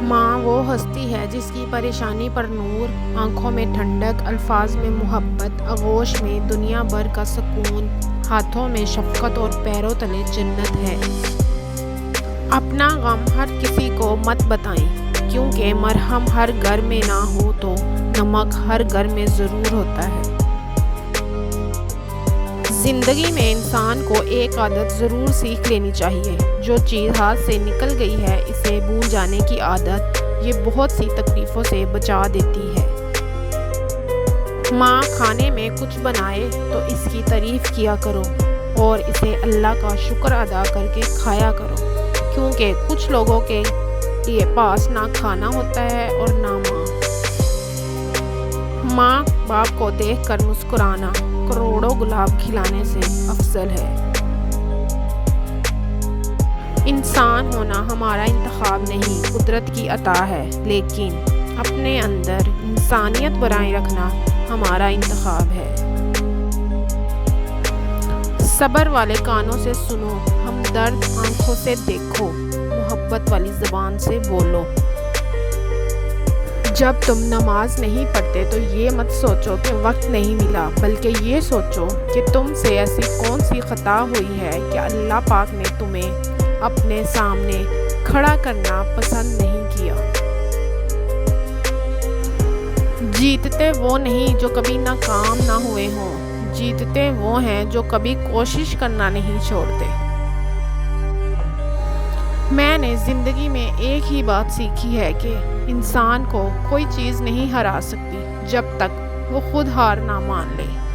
ماں وہ ہستی ہے جس کی پریشانی پر نور، آنکھوں میں ٹھنڈک، الفاظ میں محبت، آغوش میں دنیا بھر کا سکون، ہاتھوں میں شفقت اور پیروں تلے جنت ہے۔ اپنا غم ہر کسی کو مت بتائیں، کیونکہ مرہم ہر گھر میں نہ ہو تو نمک ہر گھر میں ضرور ہوتا ہے۔ زندگی میں انسان کو ایک عادت ضرور سیکھ لینی چاہیے۔ جو چیز ہاتھ سے نکل گئی ہے اسے بھول جانے کی عادت یہ بہت سی تکلیفوں سے بچا دیتی ہے۔ ماں کھانے میں کچھ بنائے تو اس کی تعریف کیا کرو اور اسے اللہ کا شکر ادا کر کے کھایا کرو، کیونکہ کچھ لوگوں کے لیے پاس نہ کھانا ہوتا ہے اور نہ ماں۔ ماں باپ کو دیکھ کر مسکرانا کروڑوں گلاب کھلانے سے افضل ہے۔ انسان ہونا ہمارا انتخاب نہیں، قدرت کی عطا ہے، لیکن اپنے اندر انسانیت برائے رکھنا ہمارا انتخاب ہے۔ صبر والے کانوں سے سنو، ہمدرد آنکھوں سے دیکھو، محبت والی زبان سے بولو۔ جب تم نماز نہیں پڑھتے تو یہ مت سوچو کہ وقت نہیں ملا، بلکہ یہ سوچو کہ تم سے ایسی کون سی خطا ہوئی ہے کہ اللہ پاک نے تمہیں اپنے سامنے کھڑا کرنا پسند نہیں کیا۔ جیتتے وہ نہیں جو کبھی ناکام نہ ہوئے ہوں، جیتتے وہ ہیں جو کبھی کوشش کرنا نہیں چھوڑتے۔ میں نے زندگی میں ایک ہی بات سیکھی ہے کہ انسان کو کوئی چیز نہیں ہرا سکتی جب تک وہ خود ہار نہ مان لے۔